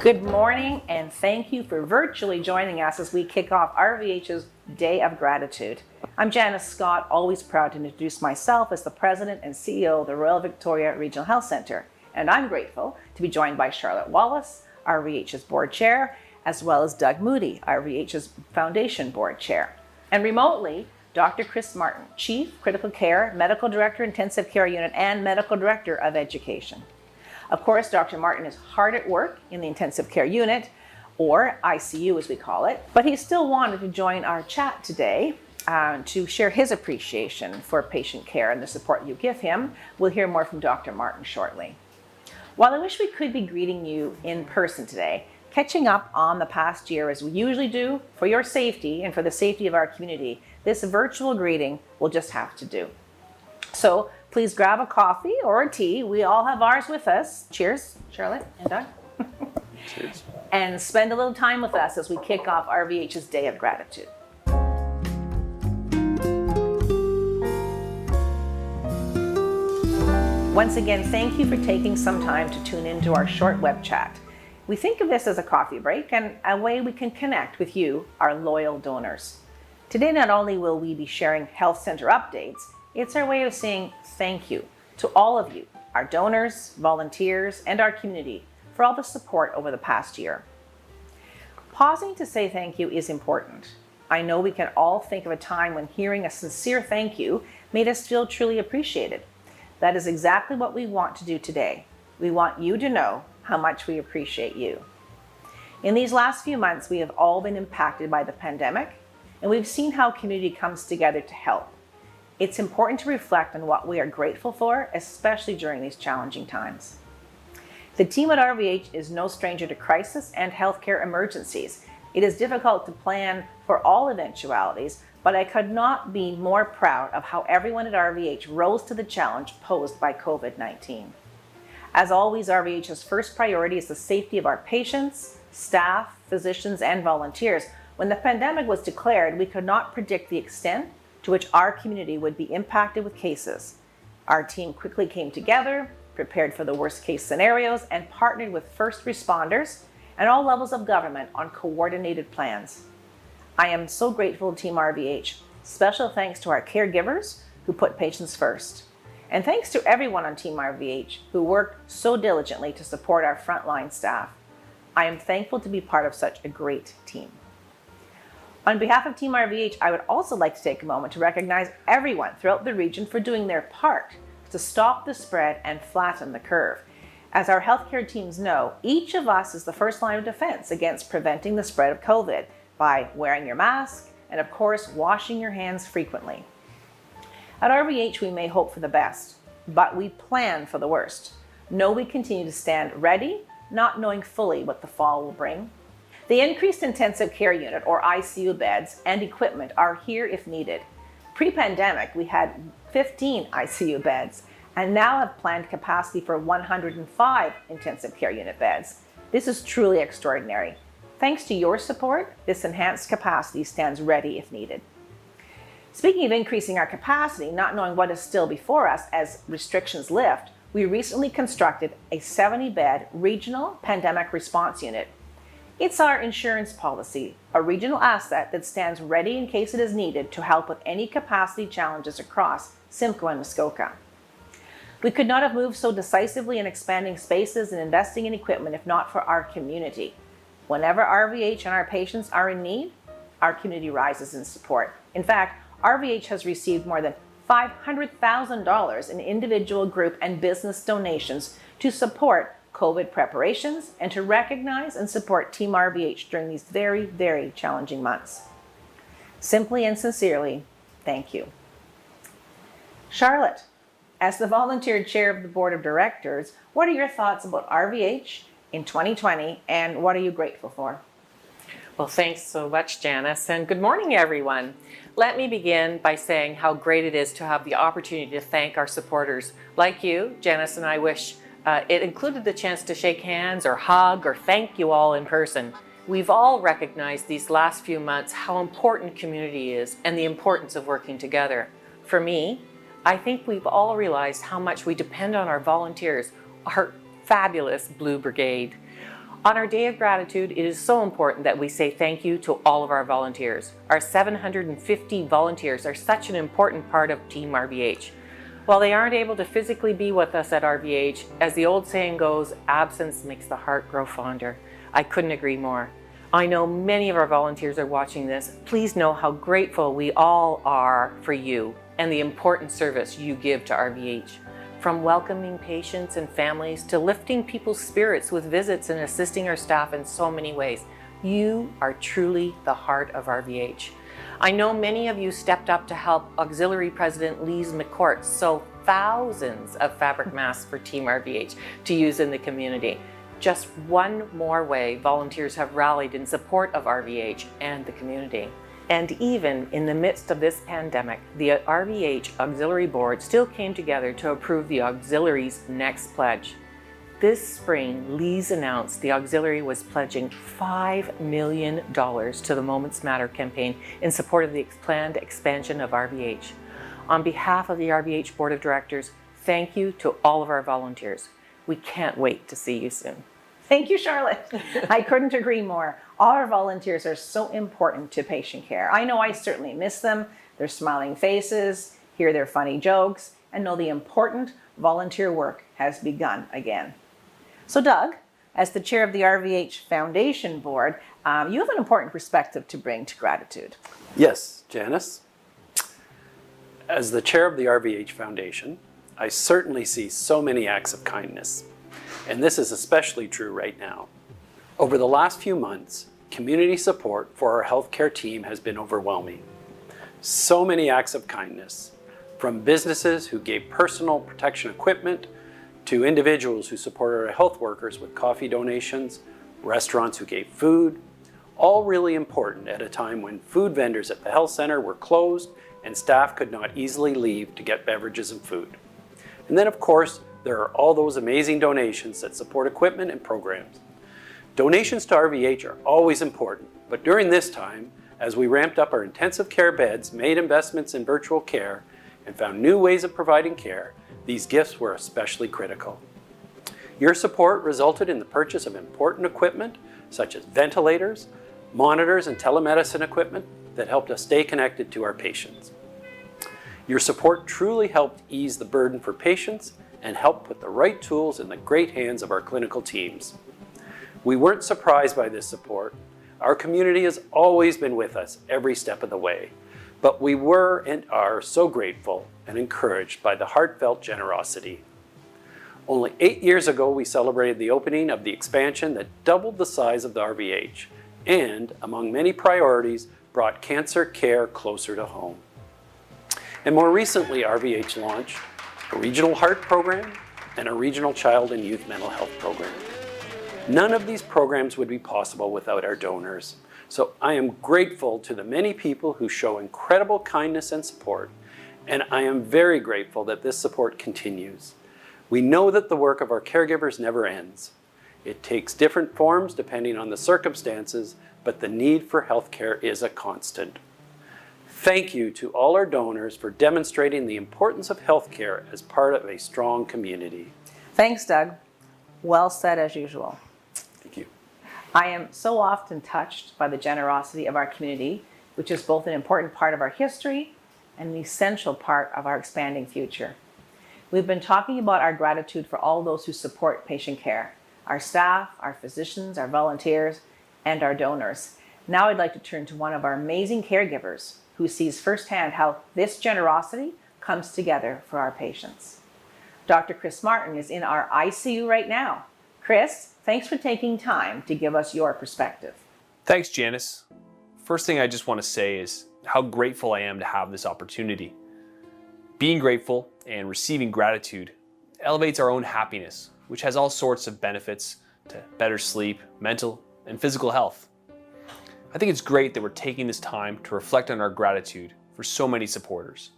Good morning, and thank you for virtually joining us as we kick off RVH's Day of Gratitude. I'm Janice Scott, always proud to introduce myself as the President and CEO of the Royal Victoria Regional Health Centre, and I'm grateful to be joined by Charlotte Wallace, RVH's Board Chair, as well as Doug Moody, RVH's Foundation Board Chair. And remotely, Dr. Chris Martin, Chief Critical Care, Medical Director, Intensive Care Unit, and Medical Director of Education. Of course, Dr. Martin is hard at work in the intensive care unit, or ICU as we call it, but he still wanted to join our chat today to share his appreciation for patient care and the support you give him. We'll hear more from Dr. Martin shortly. While I wish we could be greeting you in person today, catching up on the past year as we usually do for your safety and for the safety of our community, this virtual greeting will just have to do. So please grab a coffee or a tea. We all have ours with us. Cheers, Charlotte and Doug. Cheers. And spend a little time with us as we kick off RVH's Day of Gratitude. Once again, thank you for taking some time to tune into our short web chat. We think of this as a coffee break and a way we can connect with you, our loyal donors. Today, not only will we be sharing health center updates, it's our way of saying thank you to all of you, our donors, volunteers, and our community for all the support over the past year. Pausing to say thank you is important. I know we can all think of a time when hearing a sincere thank you made us feel truly appreciated. That is exactly what we want to do today. We want you to know how much we appreciate you. In these last few months, we have all been impacted by the pandemic, and we've seen how community comes together to help. It's important to reflect on what we are grateful for, especially during these challenging times. The team at RVH is no stranger to crisis and healthcare emergencies. It is difficult to plan for all eventualities, but I could not be more proud of how everyone at RVH rose to the challenge posed by COVID-19. As always, RVH's first priority is the safety of our patients, staff, physicians, and volunteers. When the pandemic was declared, we could not predict the extent to which our community would be impacted with cases. Our team quickly came together, prepared for the worst case scenarios, and partnered with first responders and all levels of government on coordinated plans. I am so grateful to Team RVH. Special thanks to our caregivers who put patients first. And thanks to everyone on Team RVH who worked so diligently to support our frontline staff. I am thankful to be part of such a great team. On behalf of Team RVH, I would also like to take a moment to recognize everyone throughout the region for doing their part to stop the spread and flatten the curve. As our healthcare teams know, each of us is the first line of defense against preventing the spread of COVID by wearing your mask and, of course, washing your hands frequently. At RVH, we may hope for the best, but we plan for the worst. Know we continue to stand ready, not knowing fully what the fall will bring. The increased intensive care unit, or ICU beds, and equipment are here if needed. Pre-pandemic, we had 15 ICU beds and now have planned capacity for 105 intensive care unit beds. This is truly extraordinary. Thanks to your support, this enhanced capacity stands ready if needed. Speaking of increasing our capacity, not knowing what is still before us as restrictions lift, we recently constructed a 70-bed regional pandemic response unit. It's our insurance policy, a regional asset that stands ready in case it is needed to help with any capacity challenges across Simcoe and Muskoka. We could not have moved so decisively in expanding spaces and investing in equipment if not for our community. Whenever RVH and our patients are in need, our community rises in support. In fact, RVH has received more than $500,000 in individual, group, and business donations to support COVID preparations and to recognize and support Team RVH during these very, very challenging months. Simply and sincerely, thank you. Charlotte, as the volunteer chair of the board of directors, what are your thoughts about RVH in 2020 and what are you grateful for? Well, thanks so much, Janice, and good morning, everyone. Let me begin by saying how great it is to have the opportunity to thank our supporters. Like you, Janice and I wish it included the chance to shake hands or hug or thank you all in person. We've all recognized these last few months how important community is and the importance of working together. For me, I think we've all realized how much we depend on our volunteers, our fabulous Blue Brigade. On our Day of Gratitude, it is so important that we say thank you to all of our volunteers. Our 750 volunteers are such an important part of Team RVH. While they aren't able to physically be with us at RVH, as the old saying goes, absence makes the heart grow fonder. I couldn't agree more. I know many of our volunteers are watching this. Please know how grateful we all are for you and the important service you give to RVH. From welcoming patients and families to lifting people's spirits with visits and assisting our staff in so many ways, you are truly the heart of RVH. I know many of you stepped up to help Auxiliary President Lise McCourt sew thousands of fabric masks for Team RVH to use in the community. Just one more way volunteers have rallied in support of RVH and the community. And even in the midst of this pandemic, the RVH Auxiliary Board still came together to approve the Auxiliary's next pledge. This spring, Lise announced the Auxiliary was pledging $5 million to the Moments Matter campaign in support of the planned expansion of RVH. On behalf of the RVH Board of Directors, thank you to all of our volunteers. We can't wait to see you soon. Thank you, Charlotte. I couldn't agree more. All our volunteers are so important to patient care. I know I certainly miss them, their smiling faces, hear their funny jokes, and know the important volunteer work has begun again. So Doug, as the chair of the RVH Foundation Board, you have an important perspective to bring to gratitude. Yes, Janice. As the chair of the RVH Foundation, I certainly see so many acts of kindness. And this is especially true right now. Over the last few months, community support for our healthcare team has been overwhelming. So many acts of kindness, from businesses who gave personal protection equipment, to individuals who supported our health workers with coffee donations, restaurants who gave food, all really important at a time when food vendors at the health center were closed and staff could not easily leave to get beverages and food. And then of course, there are all those amazing donations that support equipment and programs. Donations to RVH are always important, but during this time, as we ramped up our intensive care beds, made investments in virtual care, and found new ways of providing care, these gifts were especially critical. Your support resulted in the purchase of important equipment, such as ventilators, monitors, and telemedicine equipment that helped us stay connected to our patients. Your support truly helped ease the burden for patients and help put the right tools in the great hands of our clinical teams. We weren't surprised by this support. Our community has always been with us every step of the way, but we were and are so grateful and encouraged by the heartfelt generosity. Only 8 years ago, we celebrated the opening of the expansion that doubled the size of the RVH and, among many priorities, brought cancer care closer to home. And more recently, RVH launched a regional heart program and a regional child and youth mental health program. None of these programs would be possible without our donors. So I am grateful to the many people who show incredible kindness and support, and I am very grateful that this support continues. We know that the work of our caregivers never ends. It takes different forms depending on the circumstances, but the need for healthcare is a constant. Thank you to all our donors for demonstrating the importance of healthcare as part of a strong community. Thanks, Doug. Well said as usual. Thank you. I am so often touched by the generosity of our community, which is both an important part of our history and an essential part of our expanding future. We've been talking about our gratitude for all those who support patient care, our staff, our physicians, our volunteers, and our donors. Now I'd like to turn to one of our amazing caregivers who sees firsthand how this generosity comes together for our patients. Dr. Chris Martin is in our ICU right now. Chris, thanks for taking time to give us your perspective. Thanks, Janice. First thing I just want to say is how grateful I am to have this opportunity. Being grateful and receiving gratitude elevates our own happiness, which has all sorts of benefits to better sleep, mental, and physical health. I think it's great that we're taking this time to reflect on our gratitude for so many supporters.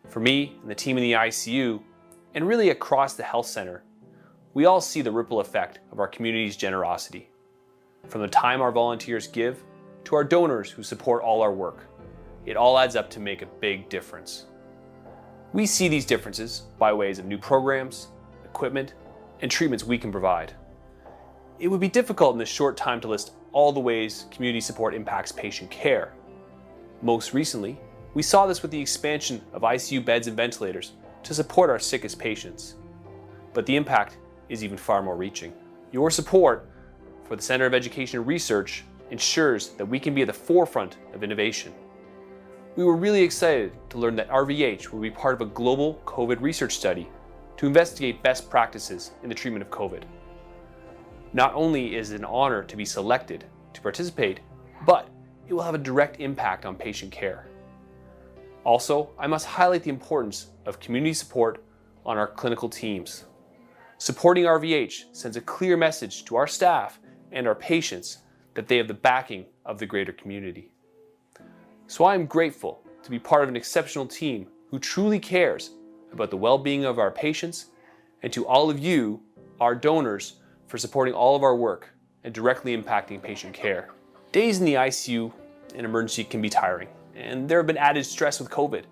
For me and the team in the ICU, and really across the health center, we all see the ripple effect of our community's generosity. From the time our volunteers give to our donors who support all our work, it all adds up to make a big difference. We see these differences by ways of new programs, equipment, and treatments we can provide. it would be difficult in this short time to list all the ways community support impacts patient care. Most recently, we saw this with the expansion of ICU beds and ventilators to support our sickest patients. But the impact is even far more reaching. Your support for the Center of Education and Research ensures that we can be at the forefront of innovation. We were really excited to learn that RVH will be part of a global COVID research study to investigate best practices in the treatment of COVID. Not only is it an honor to be selected to participate, but it will have a direct impact on patient care. Also, I must highlight the importance of community support on our clinical teams. Supporting RVH sends a clear message to our staff and our patients that they have the backing of the greater community. So I am grateful to be part of an exceptional team who truly cares about the well-being of our patients, and to all of you, our donors, for supporting all of our work and directly impacting patient care. Days in the ICU and emergency can be tiring, and there have been added stress with COVID.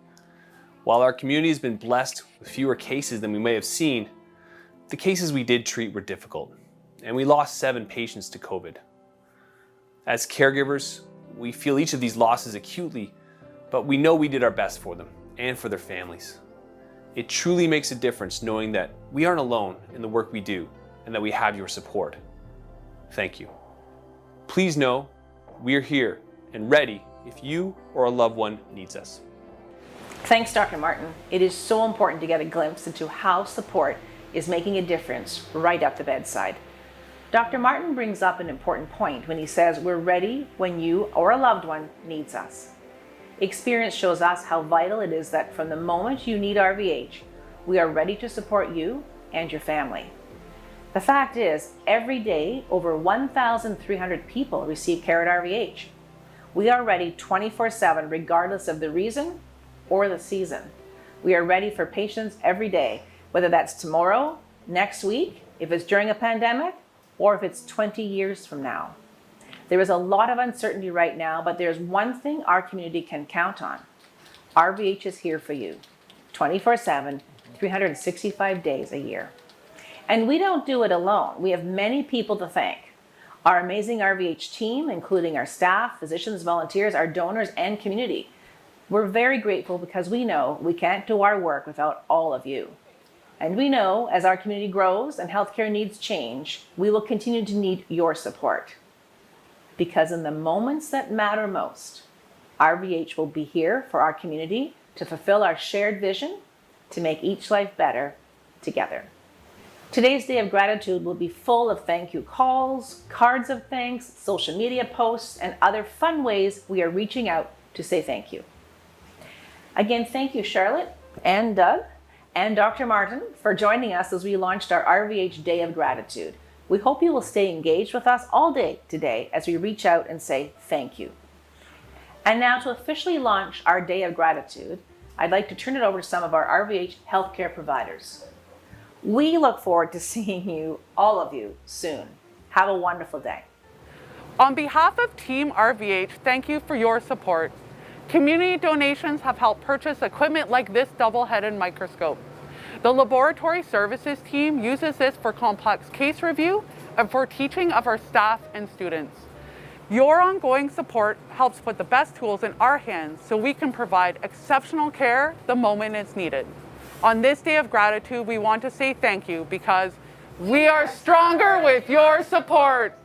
While our community has been blessed with fewer cases than we may have seen, the cases we did treat were difficult, and we lost 7 patients to COVID. As caregivers, we feel each of these losses acutely, but we know we did our best for them and for their families. It truly makes a difference knowing that we aren't alone in the work we do and that we have your support. Thank you. Please know we are here and ready if you or a loved one needs us. Thanks, Dr. Martin. It is so important to get a glimpse into how support is making a difference right at the bedside. Dr. Martin brings up an important point when he says we're ready when you or a loved one needs us. Experience shows us how vital it is that from the moment you need RVH, we are ready to support you and your family. The fact is, every day, over 1,300 people receive care at RVH. We are ready 24/7, regardless of the reason or the season. We are ready for patients every day, whether that's tomorrow, next week, if it's during a pandemic, or if it's 20 years from now. There is a lot of uncertainty right now, but there's one thing our community can count on. RVH is here for you, 24/7, 365 days a year. And we don't do it alone. We have many people to thank. Our amazing RVH team, including our staff, physicians, volunteers, our donors, and community. We're very grateful because we know we can't do our work without all of you. And we know as our community grows and healthcare needs change, we will continue to need your support. Because in the moments that matter most, RVH will be here for our community to fulfill our shared vision to make each life better together. Today's Day of Gratitude will be full of thank you calls, cards of thanks, social media posts, and other fun ways we are reaching out to say thank you. Again, thank you, Charlotte and Doug and Dr. Martin for joining us as we launched our RVH Day of Gratitude. We hope you will stay engaged with us all day today as we reach out and say thank you. And now to officially launch our Day of Gratitude, I'd like to turn it over to some of our RVH healthcare providers. We look forward to seeing you, all of you, soon. Have a wonderful day. On behalf of Team RVH, thank you for your support. Community donations have helped purchase equipment like this double-headed microscope. The laboratory services team uses this for complex case review and for teaching of our staff and students. Your ongoing support helps put the best tools in our hands so we can provide exceptional care the moment it's needed. On this Day of Gratitude, we want to say thank you because we are stronger with your support.